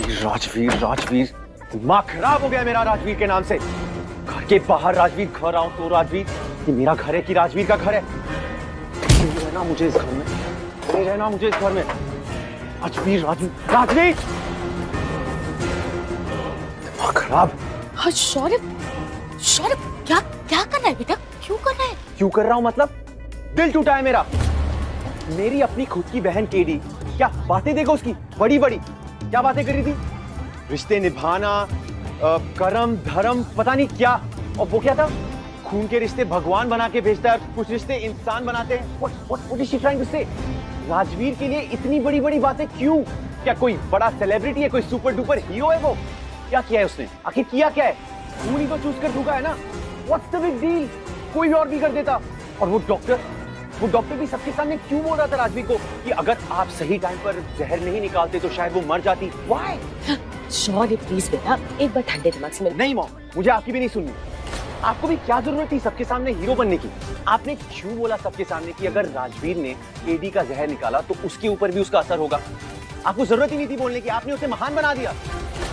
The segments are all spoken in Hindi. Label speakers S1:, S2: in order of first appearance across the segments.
S1: राजवीर राजवीर राजवीर, दिमाग खराब हो गया मेरा राजवीर के नाम से। घर के बाहर राजवीर, घर आऊं तो राजवीर। ये मेरा घर है कि राजवीर का घर है? नहीं रहना मुझे इस घर में, नहीं रहना मुझे इस घर में। राजवीर राजवीर राजवीर, दिमाग खराब।
S2: हाँ शौर्य, शौर्य क्या क्या कर रहा है बेटा? क्यों कर रहा है?
S1: क्यों कर रहा हूं मतलब? दिल टूटा है मेरा। मेरी अपनी खुद की बहन केडी, क्या बातें देखो उसकी, बड़ी बड़ी क्या बातें कर रही थी। रिश्ते निभाना, कर्म धर्म पता नहीं क्या। और वो क्या था, खून के रिश्ते भगवान बना के भेजता है, कुछ रिश्ते इंसान बनाते हैं। What is she trying to say? Rajveer के लिए इतनी बड़ी बड़ी बातें क्यों? क्या कोई बड़ा सेलिब्रिटी है, कोई सुपर डुपर हीरो है वो? क्या किया है उसने? आखिर किया क्या है? खून ही तो चूज कर दूंगा है ना। What's the big deal? कोई और भी कर देता। और वो डॉक्टर भी सबके सामने क्यों बोल रहा था राजवीर को कि अगर आप सही टाइम पर जहर नहीं निकालते तो शायद वो मर जाती। Why?
S2: शौर्य प्लीज बेटा, एक बार ठंडे दिमाग से मेरे।
S1: नहीं मॉम, मुझे आपकी भी नहीं सुननी। आपको भी क्या जरूरत थी सबके सामने हीरो बनने की? आपने क्यों बोला सबके सामने कि अगर राजवीर ने केडी का जहर निकाला तो उसके ऊपर भी उसका असर होगा? आपको जरूरत ही नहीं थी बोलने की, आपने उसे महान बना दिया।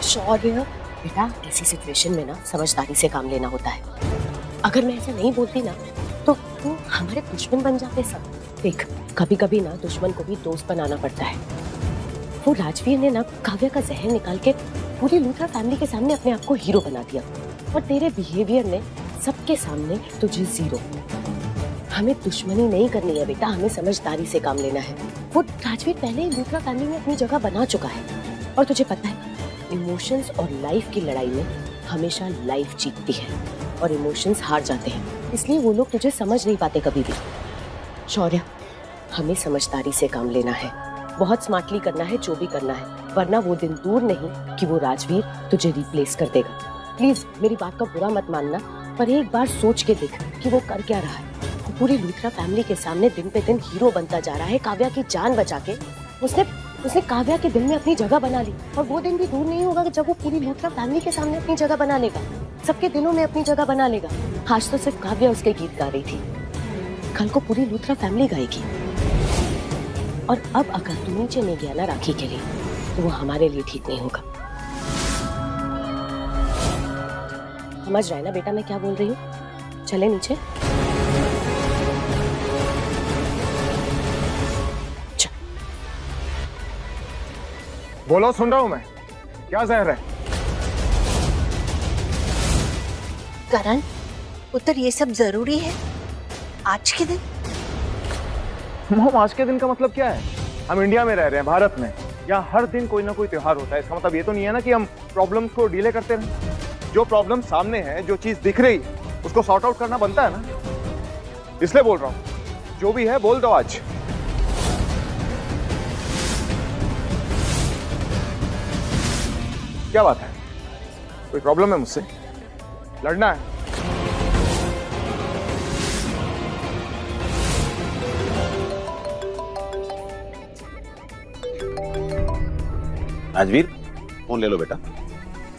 S2: शौर्य बेटा, ऐसी सिचुएशन में ना समझदारी से काम लेना होता है। अगर मैं ऐसा नहीं बोलती ना तो हमारे दुश्मन बन जाते सब। देख, कभी कभी ना दुश्मन को भी दोस्त बनाना पड़ता है। वो राजवीर ने ना काव्या का जहर निकाल के पूरी लूथरा फैमिली के सामने अपने आप को हीरो बना दिया, और तेरे बिहेवियर ने सबके सामने तुझे जीरो। हमें दुश्मनी नहीं करनी है बेटा, हमें समझदारी से काम लेना है। वो राजवीर पहले ही लूथरा फैमिली में अपनी जगह बना चुका है, और तुझे पता है इमोशंस और लाइफ की लड़ाई में हमेशा लाइफ जीतती है और इमोशंस हार जाते हैं। इसलिए वो लोग तुझे समझ नहीं पाते कभी भी। शौर्य, हमें समझदारी से काम लेना है, बहुत स्मार्टली करना है जो भी करना है, वरना वो दिन दूर नहीं कि वो राजवीर तुझे रिप्लेस कर देगा। प्लीज मेरी बात का बुरा मत मानना, पर एक बार सोच के देख कि वो कर क्या रहा है। वो पूरी लूथरा फैमिली के सामने दिन पे दिन हीरो बनता जा रहा है। काव्या की जान बचा के उसने काव्या के दिल में अपनी जगह बना ली, और वो दिन भी दूर नहीं होगा जब वो पूरी लूथरा फैमिली के सामने अपनी जगह बना लेगा, सबके दिलों में अपनी जगह बना लेगा। आज तो सिर्फ काव्या उसके गीत गा रही थी, कल को पूरी लूथरा फैमिली गाएगी। और अब अगर तू नीचे नहीं गया ना राखी के लिए, तो वो हमारे लिए ठीक नहीं होगा। समझ रहा है ना बेटा मैं क्या बोल रही हूँ? चले नीचे।
S3: बोलो, सुन रहा हूं मैं। क्या जहर है?
S4: करण, उत्तर ये सब जरूरी है आज के दिन?
S3: मॉम, आज के दिन का मतलब क्या है? हम इंडिया में रह रहे हैं, भारत में। यहाँ हर दिन कोई ना कोई त्योहार होता है। इसका मतलब ये तो नहीं है ना कि हम प्रॉब्लम्स को डीले करते रहें। जो प्रॉब्लम सामने है, जो चीज दिख रही है, उसको सॉर्ट आउट करना बनता है ना। इसलिए बोल रहा हूँ, जो भी है बोल दो आज। क्या बात है? कोई प्रॉब्लम है मुझसे? लड़ना है?
S5: राजवीर, फोन ले लो बेटा।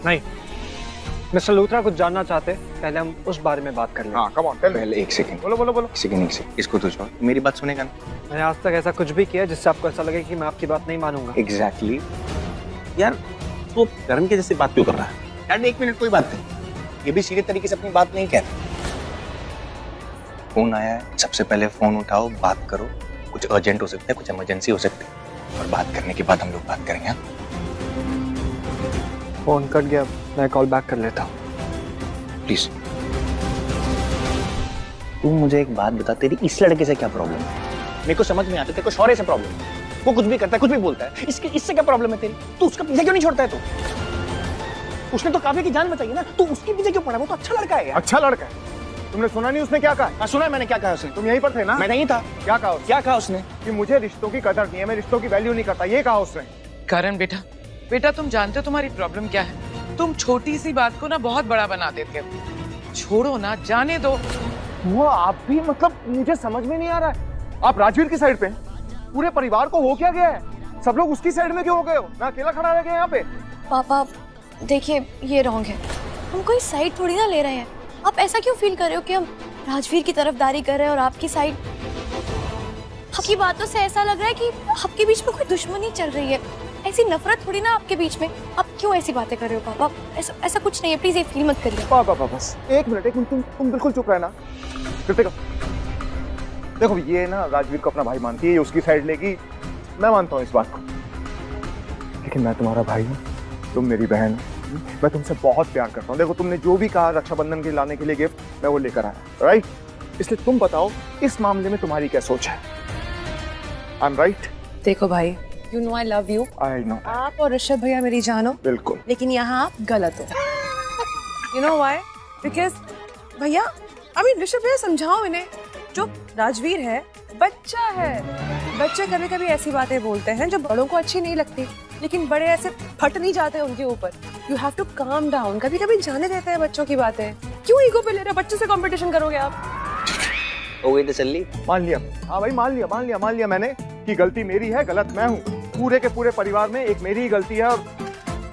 S6: नहीं, मिस्टर लूथरा कुछ जानना चाहते हैं, पहले हम उस बारे में बात कर लें।
S3: हाँ, कम ऑन, टेल मी।
S5: पहले एक सेकंड,
S3: बोलो बोलो बोलो।
S5: एक सेकंड। इसको तो छोड़, मेरी बात सुनेगा ना?
S6: मैंने आज तक ऐसा कुछ भी किया जिससे आपको ऐसा लगे कि मैं आपकी बात नहीं मानूंगा।
S5: एग्जैक्टली। यार तो करण के जैसे बात क्यों कर रहा है? यार एक मिनट, कोई बात नहीं, ये भी सीधे तरीके से अपनी बात नहीं कह रहा। फोन आया है, सबसे पहले फोन उठाओ, बात करो। कुछ अर्जेंट हो सकता है, कुछ इमरजेंसी हो सकती है, और बात करने के बाद हम लोग बात करेंगे।
S6: फोन कट गया, मैं कॉल बैक कर लेता हूँ।
S5: प्लीज। तू मुझे एक बात बता, तेरी इस लड़के से क्या प्रॉब्लम है? मेरे को समझ नहीं आता, तेरे को शौर्य से प्रॉब्लम है। वो कुछ भी करता है, कुछ भी बोलता है, इससे क्या प्रॉब्लम है तेरी? तू उसका पीछे क्यों नहीं छोड़ता है? तू उसने तो काव्या की जान बचाई है ना, तू उसके पीछे क्यों पड़ा? वो तो अच्छा लड़का है यार।
S3: अच्छा लड़का है? तुमने सुना नहीं उसने क्या कहा?
S5: हाँ सुना है मैंने। क्या कहा उसने?
S3: तुम यहीं पर थे ना?
S5: मैं नहीं था।
S3: क्या कहा उसने?
S5: क्या कहा उसने?
S3: कि मुझे रिश्तों की कदर नहीं है, मैं रिश्तों की वैल्यू नहीं करता, ये कहा उसने।
S7: करण बेटा तुम जानते हो तुम्हारी प्रॉब्लम क्या है? तुम छोटी सी बात को ना बहुत बड़ा बना देते हो। छोड़ो ना, जाने दो।
S3: वो आप भी, मतलब मुझे समझ में नहीं आ रहा है। आप राजवीर की साइड पे, पूरे परिवार को हो क्या गया है? सब लोग उसकी साइड में क्यों हो गए हो? मैं अकेला खड़ा रह गया यहाँ पे।
S8: पापा देखिए, ये रॉन्ग है। हम कोई साइड थोड़ी ना ले रहे हैं। आप ऐसा क्यों फील कर रहे हो कि हम राजवीर की तरफदारी कर रहे हैं और आपकी साइड? आपकी बातों से ऐसा लग रहा है कि आपके बीच में कोई दुश्मनी चल रही है। ऐसी नफरत थोड़ी ना आपके बीच में। आप क्यों ऐसी बातें कर रहे हो पापा? ऐसा ऐसा कुछ नहीं है, प्लीज ये फील मत करिए।
S3: पापा बस एक मिनट, तुम बिल्कुल चुप रहना। कृतिका देखो, ये ना राजवीर को अपना भाई मानती है, ये उसकी साइड लेगी, मैं मानता हूँ इस बात को, लेकिन मैं तुम्हारा भाई हूँ, तुम मेरी बहन हो, मैं तुमसे बहुत प्यार करता हूँ। देखो तुमने जो भी कहा रक्षाबंधन के लाने के लिए गिफ्ट, मैं वो लेकर आया, राइट? इसलिए तुम बताओ इस मामले में तुम्हारी क्या सोच है? I am right?
S9: देखो भाई, you know I love you.
S3: I know.
S9: आप और ऋषभ भैया मेरी जान हो,
S3: बिल्कुल,
S9: लेकिन यहाँ आप गलत हो। You know why? बिकॉज भैया, आई मीन ऋषभ भैया समझाओ इन्हें, जो राजवीर है बच्चा है। बच्चे कभी कभी ऐसी बातें बोलते हैं जो बड़ों को अच्छी नहीं लगती, लेकिन बड़े ऐसे फट नहीं जाते उनके ऊपर। You have to calm down. कभी कभी जाने देते हैं बच्चों की बातें। क्यों ईगो पे ले रहे हो? बच्चों से कंपटीशन करोगे आप?
S5: हो गई तसल्ली?
S3: मान लिया, हाँ भाई मान लिया मैंने कि गलती मेरी है, गलत मैं हूँ। पूरे के पूरे परिवार में एक मेरी ही गलती है, और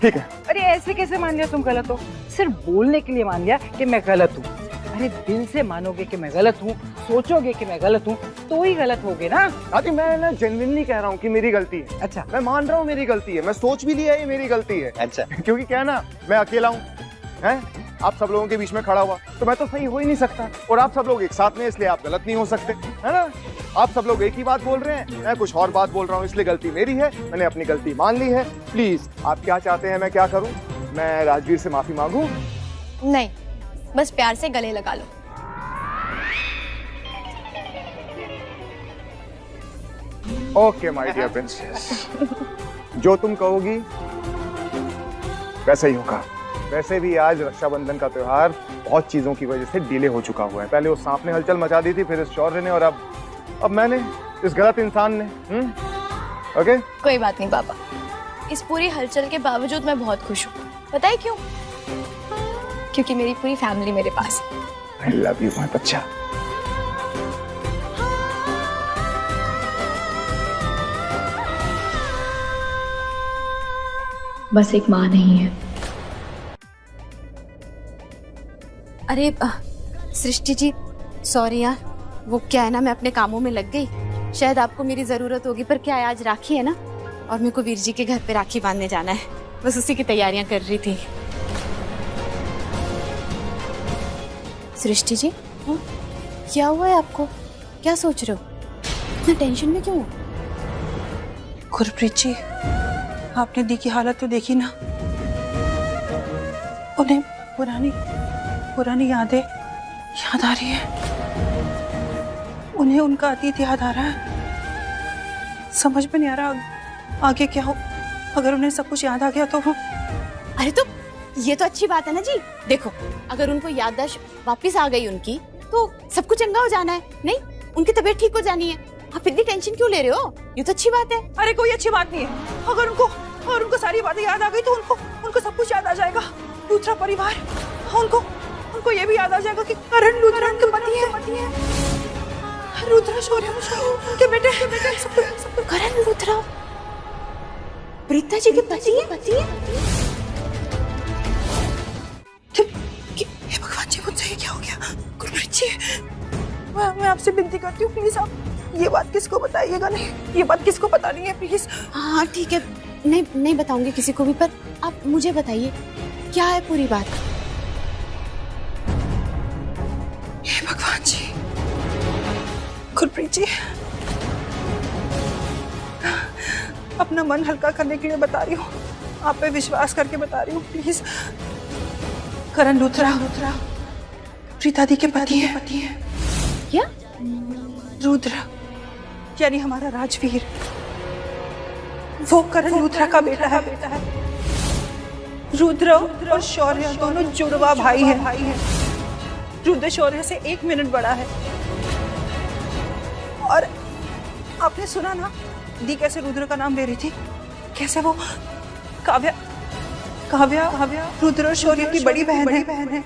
S3: ठीक है।
S10: अरे ऐसे कैसे मान लिया तुम गलत हो? सिर्फ बोलने के लिए मान लिया कि मैं गलत हूँ। अरे दिल से मानोगे कि मैं गलत हूँ, सोचोगे कि मैं गलत हूँ, तो ही गलत होगे ना।
S3: दादी मैं ना जेन्युइनली कह रहा हूँ कि मेरी गलती है।
S10: अच्छा,
S3: मैं मान रहा हूँ मेरी गलती है, मैं सोच भी लिया ये मेरी गलती है।
S5: अच्छा,
S3: क्योंकि क्या है ना, मैं अकेला हूँ, हैं? आप सब लोगों के बीच में खड़ा हुआ तो मैं तो सही हो ही नहीं सकता, और आप सब लोग एक साथ में, इसलिए आप गलत नहीं हो सकते, है ना? आप सब लोग एक ही बात बोल रहे हैं, मैं कुछ और बात बोल रहा हूँ, इसलिए गलती मेरी है, मैंने अपनी गलती मान ली है। प्लीज आप क्या चाहते हैं मैं क्या करूँ? मैं राजवीर से माफी मांगू?
S8: नहीं, बस प्यार से गले लगा लो।
S3: ओके माय डियर प्रिंसेस, जो तुम कहोगी वैसा ही होगा। वैसे भी आज रक्षाबंधन का त्योहार बहुत चीजों की वजह से डिले हो चुका हुआ है। पहले उस सांप ने हलचल मचा दी थी, फिर इस शौर्य ने, और अब मैंने, इस गलत इंसान ने। ओके?
S8: कोई बात नहीं पापा, इस पूरी हलचल के बावजूद मैं बहुत खुश हूँ। पता है क्यों? क्योंकि मेरी पूरी फैमिली मेरे पास है।
S3: आई लव यू माय बच्चा।
S8: बस एक माँ नहीं है।
S11: अरे सृष्टि जी, सॉरी यार, वो क्या है ना, मैं अपने कामों में लग गई। शायद आपको मेरी जरूरत होगी, पर क्या है, आज राखी है ना, और मेरे को वीर जी के घर पे राखी बांधने जाना है, बस उसी की तैयारियां कर रही थी। सृष्टि जी, क्या हुआ है आपको? क्या सोच रहे हो? इतना टेंशन में क्यों हो?
S4: गुरप्रीत जी, आपने दी की हालत तो देखी ना, उन्हें पुरानी यादें याद आ रही है, उन्हें उनका अतीत याद आ रहा है। समझ में नहीं आ रहा आगे क्या हो। अगर उन्हें सब कुछ याद आ गया तो वो...
S11: अरे तो ये तो अच्छी बात है ना जी। देखो, अगर उनको याददाश्त वापस आ गई उनकी, तो सब कुछ चंगा हो जाना है। नहीं, उनकी तबीयत ठीक हो जानी है। आप इतनी टेंशन क्यों ले रहे हो? ये तो अच्छी बात है।
S4: अरे कोई अच्छी बात नहीं है। अगर उनको सारी बातें याद आ गई तो उनको सब कुछ याद आ जाएगा। लूथरा परिवार, उनको ये भी याद आ जाएगा कि करण लूथरा उनके पति है। लूथरा शौर्य उनके बेटे सब
S11: करण लूथरा प्रीता जी के पति है।
S4: हे भगवान जी, मुझसे ये क्या हो गया? गुरप्रीत जी, मैं आपसे विनती करती हूँ, प्लीज आप ये बात किसको बताइएगा नहीं। ये बात किसको बतानी है प्लीज।
S11: हाँ ठीक है, नहीं बताऊंगी किसी को भी, पर आप मुझे बताइए क्या है पूरी बात।
S4: हे भगवान जी, गुरप्रीत जी, अपना मन हल्का करने के लिए बता रही हूँ, आप पे विश्वास करके बता रही हूँ, प्लीज। करण लूथरा प्रीता दी के पति है।
S11: क्या?
S4: रुद्र, यानी हमारा राजवीर, वो करण लूथरा का बेटा है। रुद्र और शौर्य दोनों जुड़वा भाई हैं। रुद्र शौर्य से 1 मिनट बड़ा है। और आपने सुना ना, दी कैसे रुद्र का नाम ले रही थी, कैसे वो काव्या रुद्र और शौर्य की बड़ी बहन है।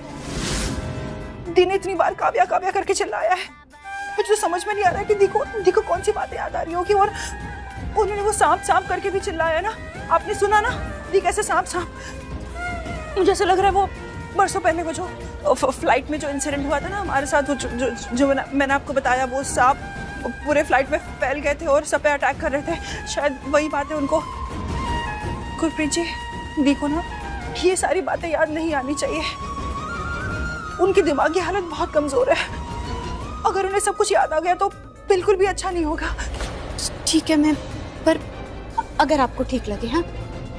S4: दी ने इतनी बार काव्या करके चिल्लाया है, मुझे तो समझ में नहीं आ रहा है कि दी को कौन सी बातें याद आ रही होगी। और उन्होंने वो सांप करके भी चिल्लाया ना, आपने सुना ना, दी कैसे सांप। मुझे ऐसा लग रहा है वो बरसों पहले वो जो फ्लाइट में जो इंसिडेंट हुआ था ना हमारे साथ, वो जो मैंने आपको बताया, वो सांप पूरे फ्लाइट में फैल गए थे और सब पे अटैक कर रहे थे। शायद वही बातें उनको गुरप्रीत जी, देखो ना, ये सारी बातें याद नहीं आनी चाहिए। उनकी दिमागी हालत बहुत कमजोर है। अगर उन्हें सब कुछ याद आ गया तो बिल्कुल भी अच्छा नहीं होगा।
S11: ठीक है मैम, पर अगर आपको ठीक लगे, हाँ,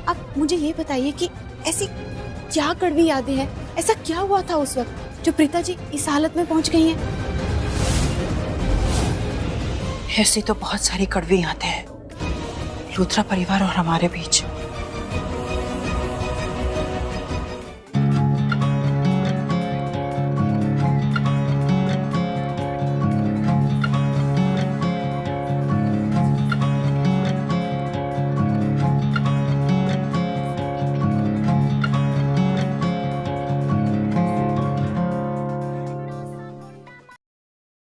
S11: आप मुझे ये बताइए कि ऐसी क्या कड़वी यादें हैं, ऐसा क्या हुआ था उस वक्त जो प्रीता जी इस हालत में पहुंच गई हैं?
S4: ऐसी तो बहुत सारी कड़वी यादें हैं लूथरा परिवार और हमारे बीच।